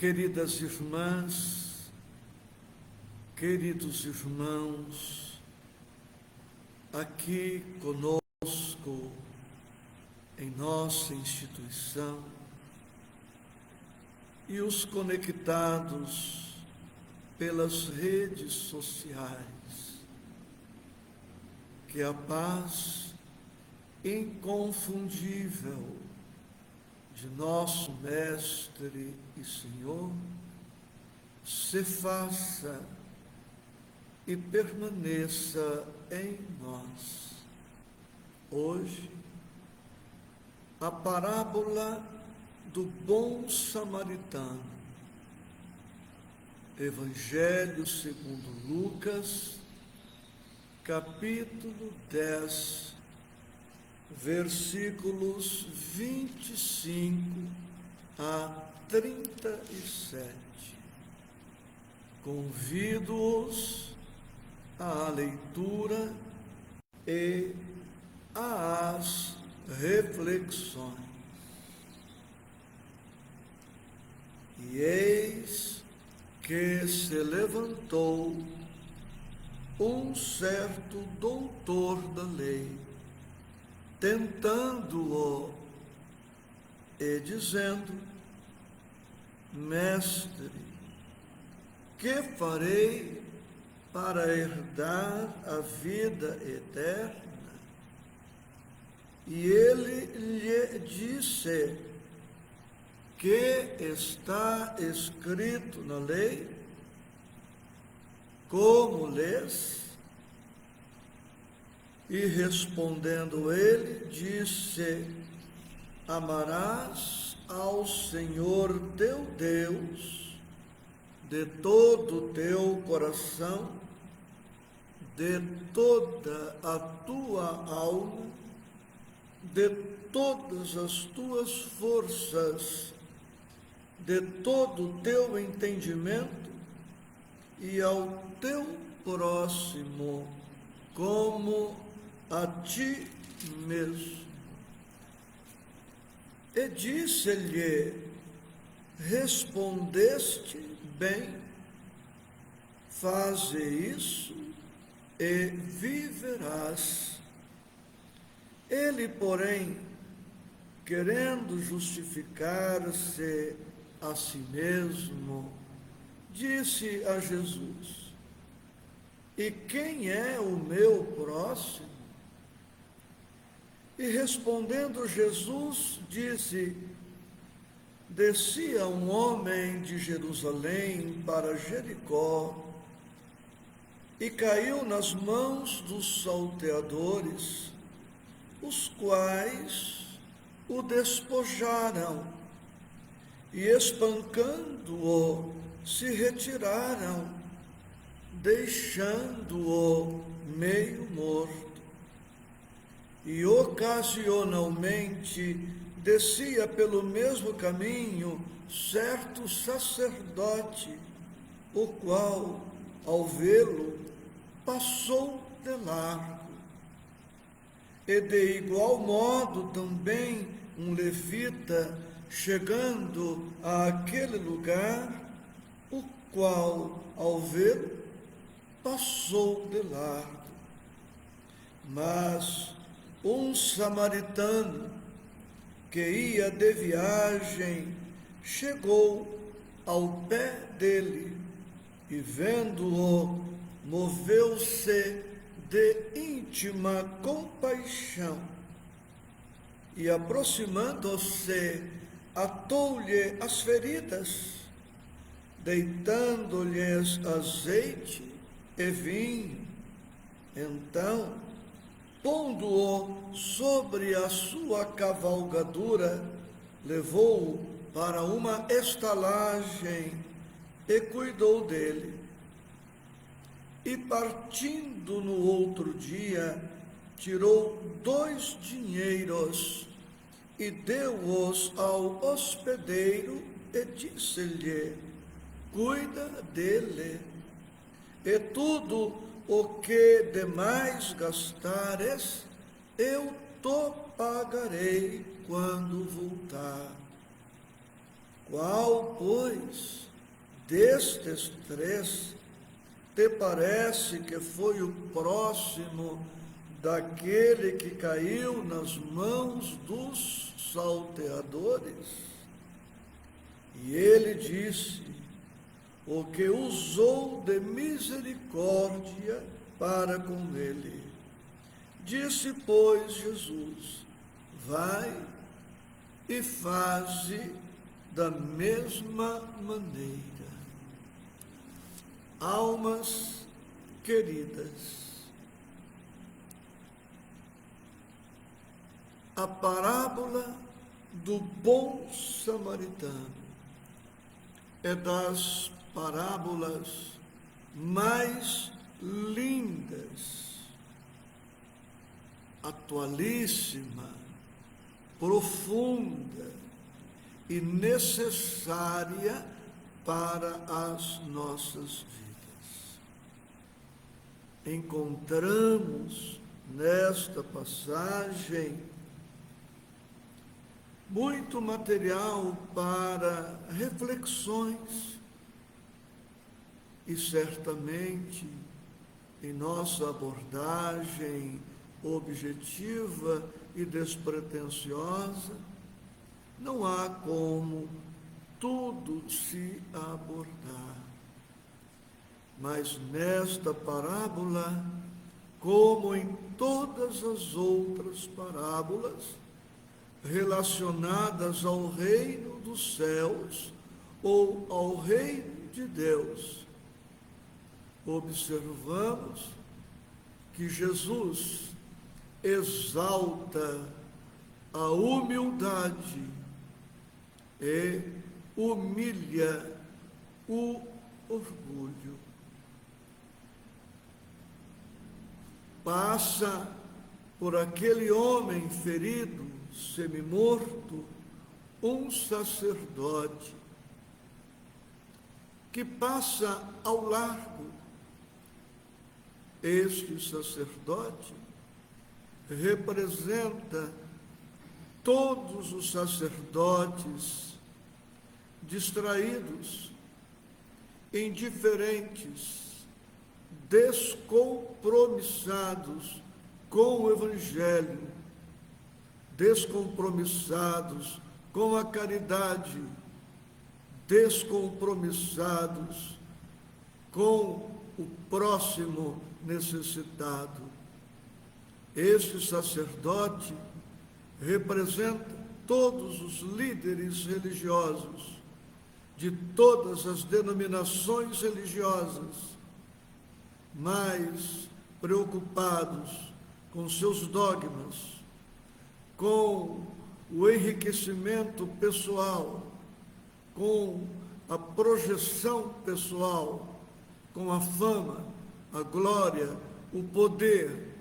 Queridas irmãs, queridos irmãos, aqui conosco, em nossa instituição, e os conectados pelas redes sociais, que a paz inconfundível de nosso Mestre e Senhor se faça e permaneça em nós. Hoje, a parábola do bom samaritano, Evangelho segundo Lucas, capítulo 10, versículos 25 a 37. Convido-os à leitura e às reflexões. E eis que se levantou um certo doutor da lei, tentando-o e dizendo: Mestre, que farei para herdar a vida eterna? E ele lhe disse: que está escrito na lei? Como lês? E respondendo ele, disse: amarás ao Senhor teu Deus de todo o teu coração, de toda a tua alma, de todas as tuas forças, de todo o teu entendimento, e ao teu próximo como a ti mesmo. E disse-lhe: respondeste bem, faze isso e viverás. Ele, porém, querendo justificar-se a si mesmo, disse a Jesus: e quem é o meu próximo? E respondendo Jesus, disse: descia um homem de Jerusalém para Jericó e caiu nas mãos dos salteadores, os quais o despojaram e, espancando-o, se retiraram, deixando-o meio morto. E ocasionalmente descia pelo mesmo caminho certo sacerdote, o qual, ao vê-lo, passou de largo. E de igual modo também um levita, chegando àquele lugar, o qual, ao vê-lo, passou de largo. Mas um samaritano que ia de viagem chegou ao pé dele e, vendo-o, moveu-se de íntima compaixão e, aproximando-se, atou-lhe as feridas, deitando-lhes azeite e vinho. Então, pondo-o sobre a sua cavalgadura, levou-o para uma estalagem e cuidou dele. E partindo no outro dia, tirou 2 dinheiros e deu-os ao hospedeiro e disse-lhe: cuida dele, e tudo o que demais gastares, eu te pagarei quando voltar. Qual, pois, destes três te parece que foi o próximo daquele que caiu nas mãos dos salteadores? E ele disse: o que usou de misericórdia para com ele. Disse, pois, Jesus: vai e faze da mesma maneira. Almas queridas, a parábola do bom samaritano é das parábolas mais lindas, atualíssima, profunda e necessária para as nossas vidas. Encontramos nesta passagem muito material para reflexões e certamente em nossa abordagem objetiva e despretensiosa não há como tudo se abordar. Mas nesta parábola, como em todas as outras parábolas relacionadas ao reino dos céus ou ao reino de Deus, observamos que Jesus exalta a humildade e humilha o orgulho. Passa por aquele homem ferido, semimorto, um sacerdote que passa ao largo. Este sacerdote representa todos os sacerdotes distraídos, indiferentes, descompromissados com o Evangelho, descompromissados com a caridade, descompromissados com o próximo necessitado. Este sacerdote representa todos os líderes religiosos de todas as denominações religiosas, mais preocupados com seus dogmas, com o enriquecimento pessoal, com a projeção pessoal, com a fama, a glória, o poder,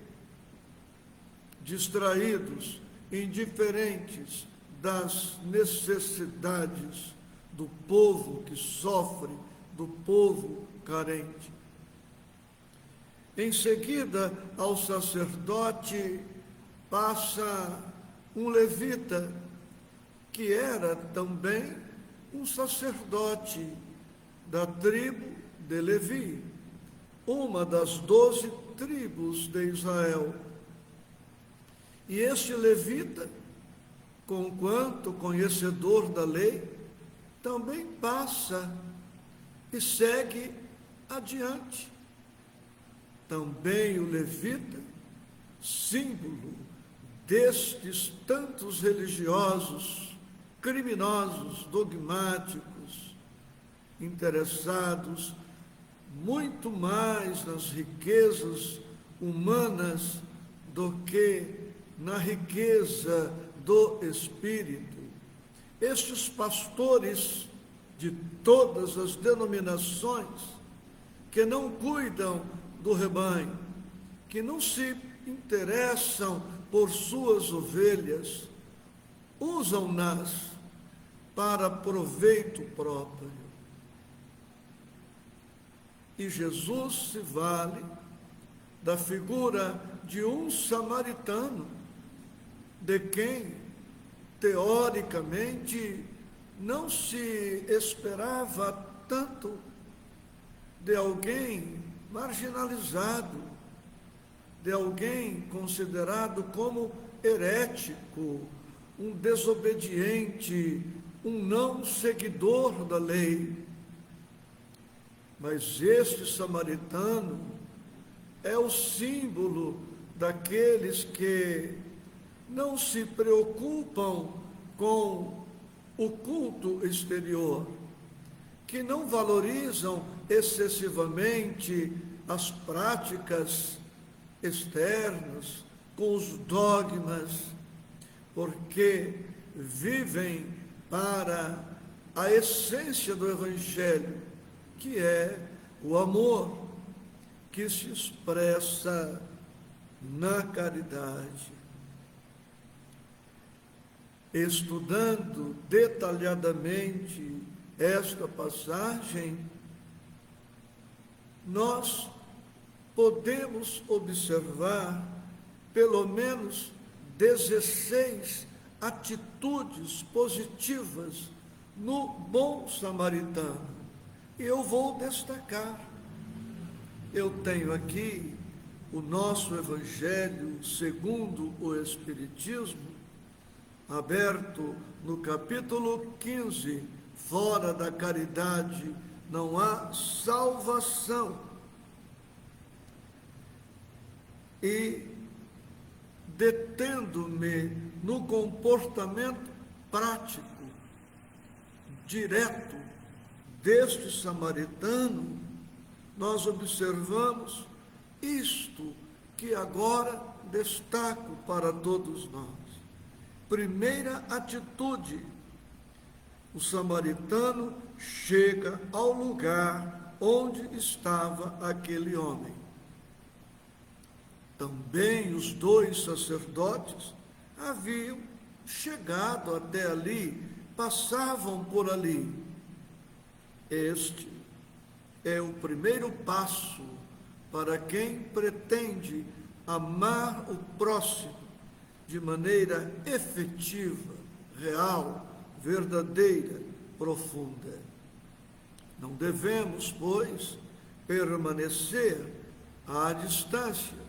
distraídos, indiferentes das necessidades do povo que sofre, do povo carente. Em seguida, ao sacerdote passa um levita, que era também um sacerdote da tribo de Levi, uma das 12 tribos de Israel. E este levita, conquanto conhecedor da lei, também passa e segue adiante. Também o levita, símbolo destes tantos religiosos, criminosos, dogmáticos, interessados muito mais nas riquezas humanas do que na riqueza do Espírito. Estes pastores de todas as denominações que não cuidam do rebanho, que não se interessam por suas ovelhas, usam-nas para proveito próprio. E Jesus se vale da figura de um samaritano, de quem, teoricamente, não se esperava tanto de alguém marginalizado, de alguém considerado como herético, um desobediente, um não seguidor da lei. Mas este samaritano é o símbolo daqueles que não se preocupam com o culto exterior, que não valorizam excessivamente as práticas externas, com os dogmas, porque vivem para a essência do Evangelho, que é o amor, que se expressa na caridade. Estudando detalhadamente esta passagem, nós podemos observar pelo menos 16 atitudes positivas no bom samaritano. E eu vou destacar. Eu tenho aqui o nosso Evangelho segundo o Espiritismo, aberto no capítulo 15, fora da caridade não há salvação. E detendo-me no comportamento prático, direto deste samaritano, nós observamos isto que agora destaco para todos nós. Primeira atitude: o samaritano chega ao lugar onde estava aquele homem. Também os 2 sacerdotes haviam chegado até ali, passavam por ali. Este é o primeiro passo para quem pretende amar o próximo de maneira efetiva, real, verdadeira, profunda. Não devemos, pois, permanecer à distância.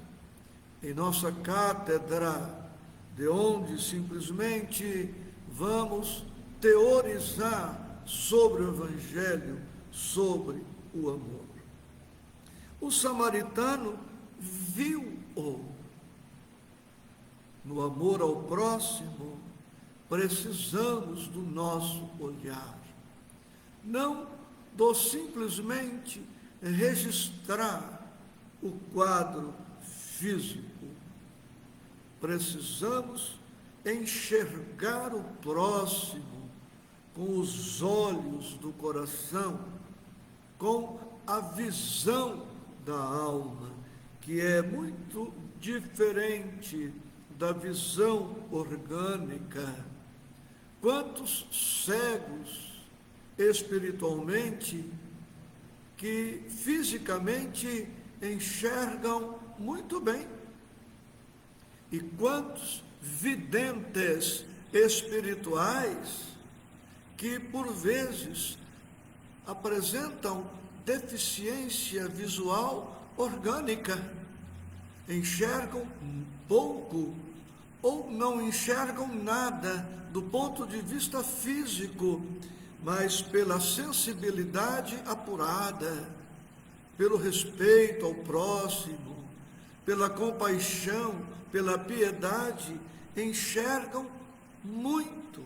Em nossa cátedra, de onde simplesmente vamos teorizar sobre o Evangelho, sobre o amor. O samaritano viu-o. No amor ao próximo, precisamos do nosso olhar, não do simplesmente registrar o quadro físico. Precisamos enxergar o próximo com os olhos do coração, com a visão da alma, que é muito diferente da visão orgânica. Quantos cegos espiritualmente que fisicamente enxergam muito bem, e quantos videntes espirituais que por vezes apresentam deficiência visual orgânica, enxergam pouco ou não enxergam nada do ponto de vista físico, mas pela sensibilidade apurada, pelo respeito ao próximo, pela compaixão, pela piedade, enxergam muito.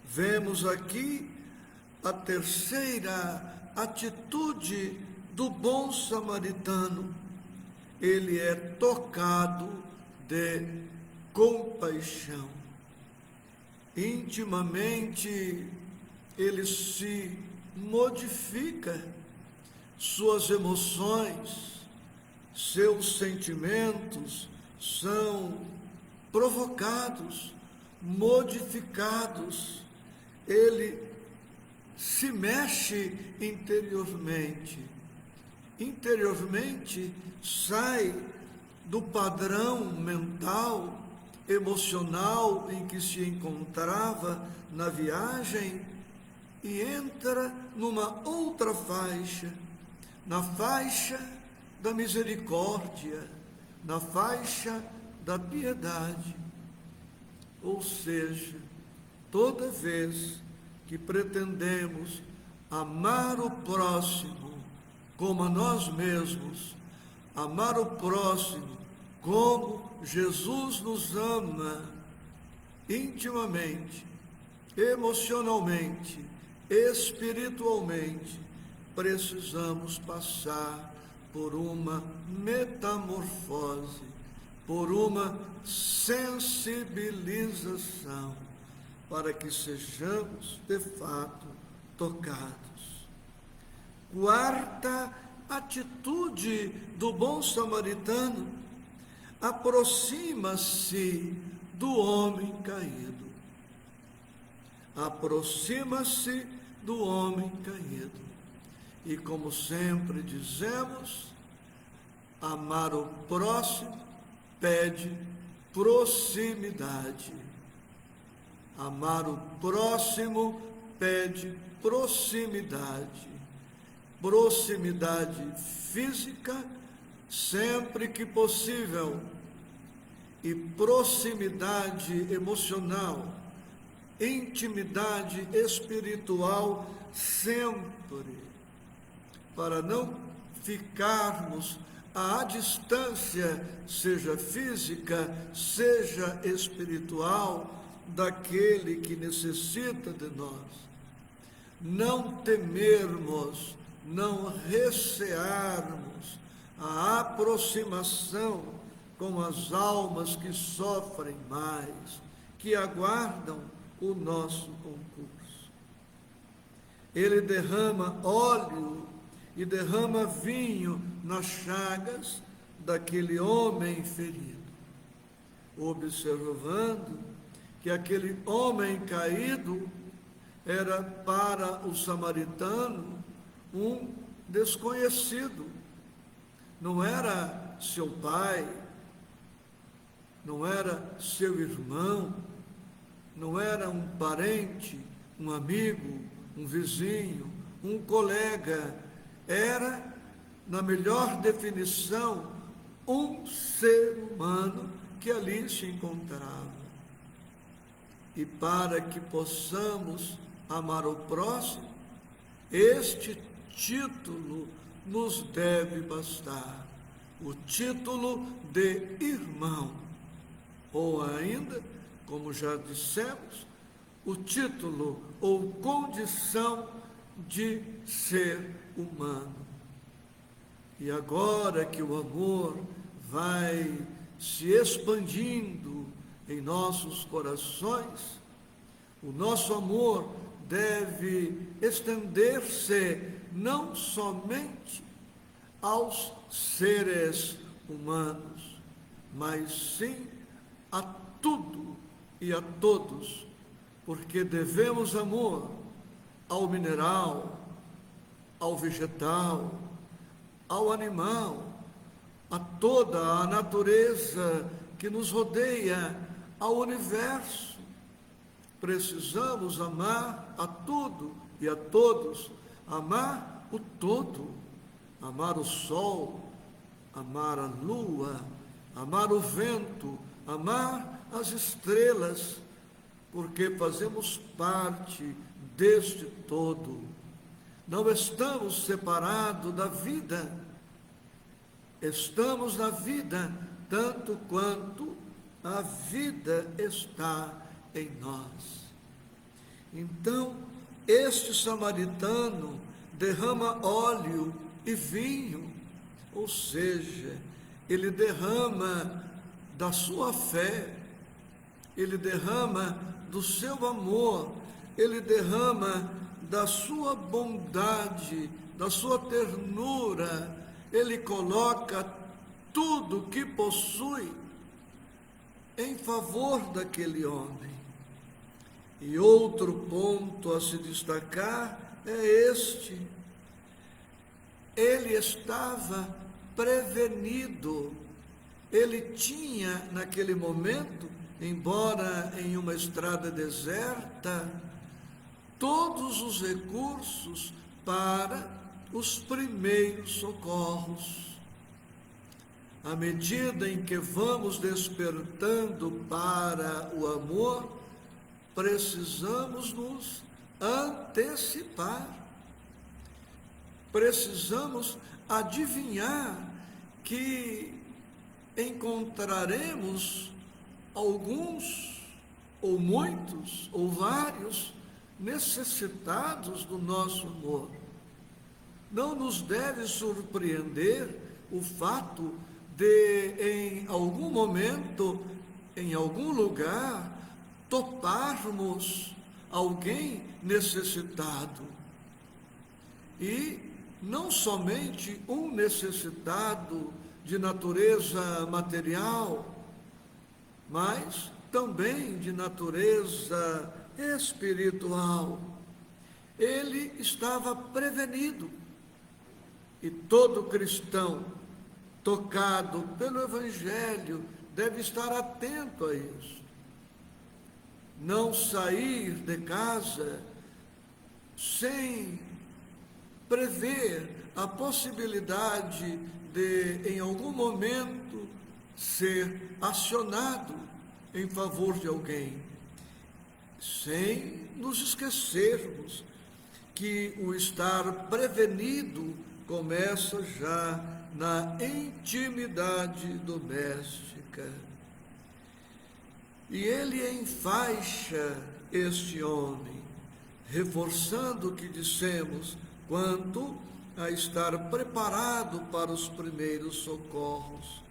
Vemos aqui a terceira atitude do bom samaritano. Ele é tocado de compaixão. Intimamente, ele se modifica, suas emoções, seus sentimentos são provocados, modificados. Ele se mexe interiormente. Interiormente sai do padrão mental emocional em que se encontrava na viagem e entra numa outra faixa, na faixa da misericórdia, na faixa da piedade. Ou seja, toda vez que pretendemos amar o próximo como a nós mesmos, amar o próximo como Jesus nos ama, intimamente, emocionalmente, espiritualmente, precisamos passar por uma metamorfose, por uma sensibilização, para que sejamos, de fato, tocados. Quarta atitude do bom samaritano: aproxima-se do homem caído. Aproxima-se do homem caído. E como sempre dizemos, amar o próximo pede proximidade. Amar o próximo pede proximidade. Proximidade física, sempre que possível, e proximidade emocional, intimidade espiritual sempre, para não ficarmos à distância, seja física, seja espiritual, daquele que necessita de nós. Não temermos, não recearmos a aproximação com as almas que sofrem mais, que aguardam o nosso concurso. Ele derrama óleo e derrama vinho nas chagas daquele homem ferido, observando que aquele homem caído era para o samaritano um desconhecido. Não era seu pai, não era seu irmão, não era um parente, um amigo, um vizinho, um colega. Era, na melhor definição, um ser humano que ali se encontrava. E para que possamos amar o próximo, este título nos deve bastar, o título de irmão, ou ainda, como já dissemos, o título ou condição de ser humano. E agora que o amor vai se expandindo em nossos corações, o nosso amor deve estender-se não somente aos seres humanos, mas sim a tudo e a todos, porque devemos amor ao mineral, ao vegetal, ao animal, a toda a natureza que nos rodeia, ao universo. Precisamos amar a tudo e a todos, amar o todo, amar o sol, amar a lua, amar o vento, amar as estrelas, porque fazemos parte deste todo. Não estamos separados da vida, estamos na vida tanto quanto a vida está em nós. Então, este samaritano derrama óleo e vinho, ou seja, ele derrama da sua fé, ele derrama do seu amor, ele derrama da sua bondade, da sua ternura, ele coloca tudo que possui em favor daquele homem. E outro ponto a se destacar é este: ele estava prevenido, ele tinha naquele momento embora em uma estrada deserta, todos os recursos para os primeiros socorros. À medida em que vamos despertando para o amor, precisamos nos antecipar. Precisamos adivinhar que encontraremos alguns, ou muitos, ou vários necessitados do nosso amor. Não nos deve surpreender o fato de, em algum momento, em algum lugar, toparmos alguém necessitado. E não somente um necessitado de natureza material, mas também de natureza espiritual. Ele estava prevenido. E todo cristão tocado pelo Evangelho deve estar atento a isso. Não sair de casa sem prever a possibilidade de, em algum momento, ser acionado em favor de alguém, sem nos esquecermos que o estar prevenido começa já na intimidade doméstica. E ele enfaixa este homem, reforçando o que dissemos quanto a estar preparado para os primeiros socorros,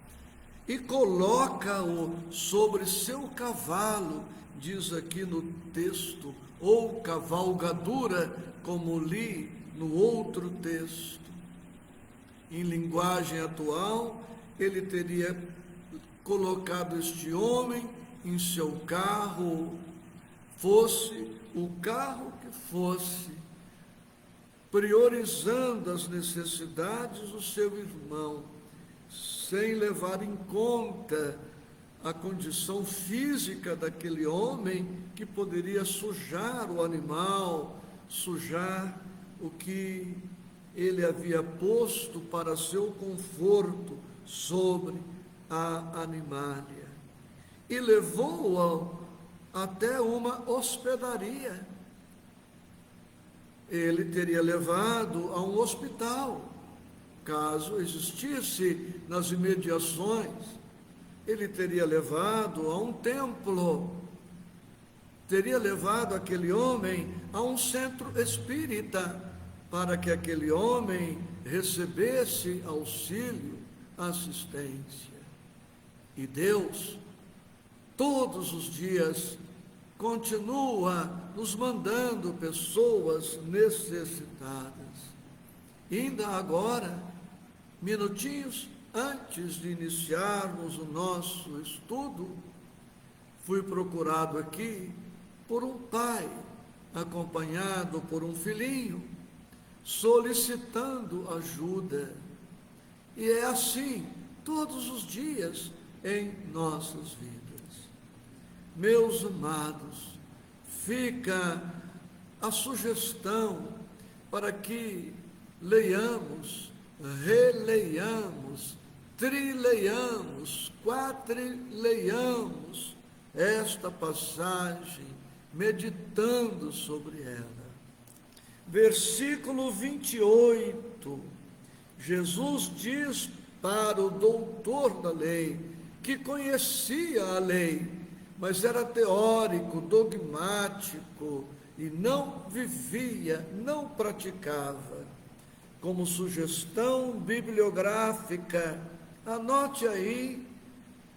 e coloca-o sobre seu cavalo, diz aqui no texto, ou cavalgadura, como li no outro texto. Em linguagem atual, ele teria colocado este homem em seu carro, fosse o carro que fosse, priorizando as necessidades do seu irmão, sem levar em conta a condição física daquele homem que poderia sujar o animal, sujar o que ele havia posto para seu conforto sobre a animália. E levou-o até uma hospedaria. Ele teria levado a um hospital, caso existisse nas imediações. Ele teria levado a um templo, teria levado aquele homem a um centro espírita, para que aquele homem recebesse auxílio, assistência. E Deus, todos os dias, continua nos mandando pessoas necessitadas. Ainda agora, minutinhos antes de iniciarmos o nosso estudo, fui procurado aqui por um pai, acompanhado por um filhinho, solicitando ajuda. E é assim todos os dias em nossas vidas. Meus amados, fica a sugestão para que leiamos, releiamos, trileiamos, quadrileiamos esta passagem, meditando sobre ela. Versículo 28, Jesus diz para o doutor da lei, que conhecia a lei, mas era teórico, dogmático, e não vivia, não praticava. Como sugestão bibliográfica, anote aí,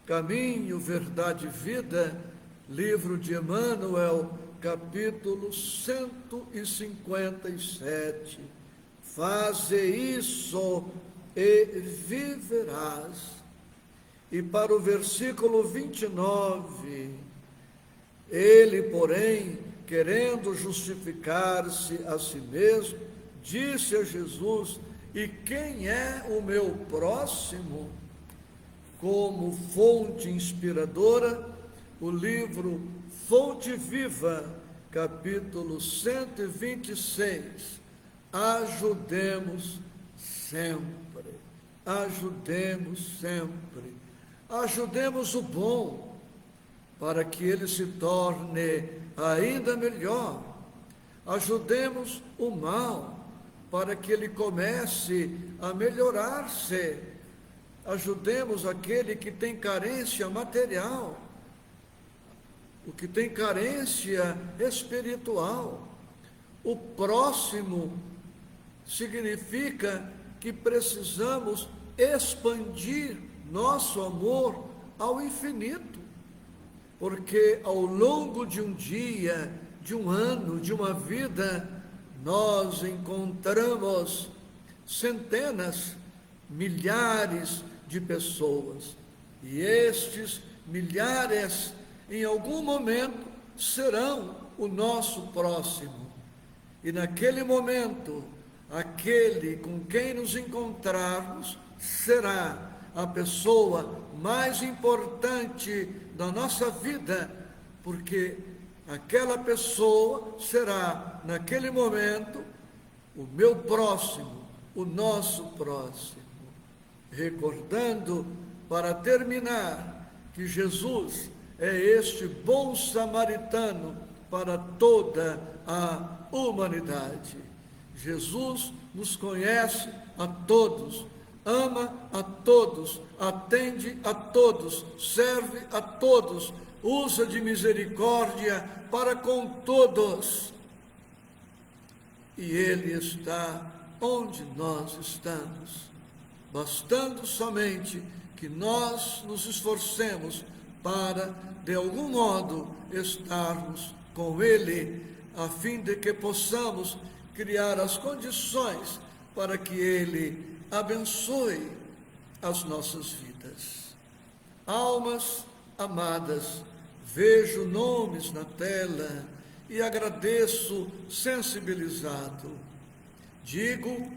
Caminho, Verdade e Vida, livro de Emmanuel, capítulo 157. Faze isso e viverás. E para o versículo 29, ele, porém, querendo justificar-se a si mesmo, disse a Jesus: e quem é o meu próximo? Como fonte inspiradora, o livro Fonte Viva, capítulo 126. Ajudemos sempre, ajudemos sempre, ajudemos o bom, para que ele se torne ainda melhor. Ajudemos o mal, para que ele comece a melhorar-se. Ajudemos aquele que tem carência material, o que tem carência espiritual. O próximo significa que precisamos expandir nosso amor ao infinito, porque ao longo de um dia, de um ano, de uma vida, nós encontramos centenas, milhares de pessoas, e estes milhares, em algum momento, serão o nosso próximo. E naquele momento, aquele com quem nos encontrarmos será a pessoa mais importante da nossa vida, porque aquela pessoa será, naquele momento, o meu próximo, o nosso próximo. Recordando, para terminar, que Jesus é este bom samaritano para toda a humanidade. Jesus nos conhece a todos, ama a todos, atende a todos, serve a todos, usa de misericórdia para com todos. E Ele está onde nós estamos, bastando somente que nós nos esforcemos para, de algum modo, estarmos com Ele, a fim de que possamos criar as condições para que Ele abençoe as nossas vidas. Almas amadas, vejo nomes na tela e agradeço sensibilizado. Digo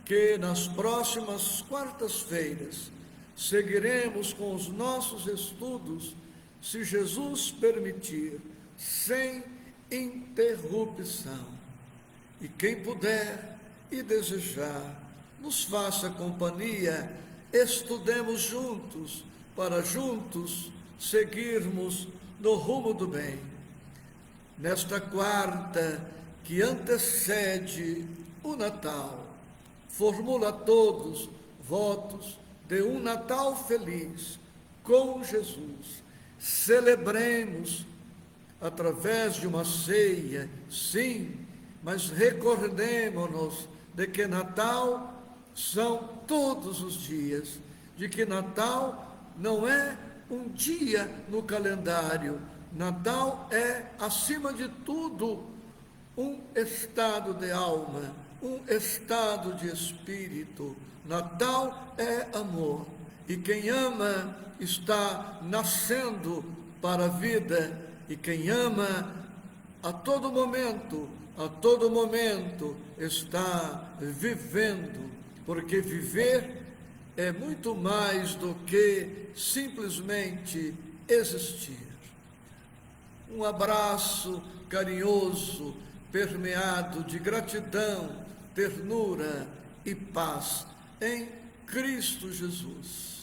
que nas próximas quartas-feiras seguiremos com os nossos estudos, se Jesus permitir, sem interrupção. E quem puder e desejar, nos faça companhia, estudemos juntos, para juntos seguirmos no rumo do bem. Nesta quarta que antecede o Natal, formulo a todos votos de um Natal feliz com Jesus. Celebremos através de uma ceia, sim, mas recordemo-nos de que Natal são todos os dias, de que Natal não é um dia no calendário. Natal é, acima de tudo, um estado de alma, um estado de espírito. Natal é amor, e quem ama está nascendo para a vida, e quem ama a todo momento está vivendo, porque viver é muito mais do que simplesmente existir. Um abraço carinhoso, permeado de gratidão, ternura e paz em Cristo Jesus.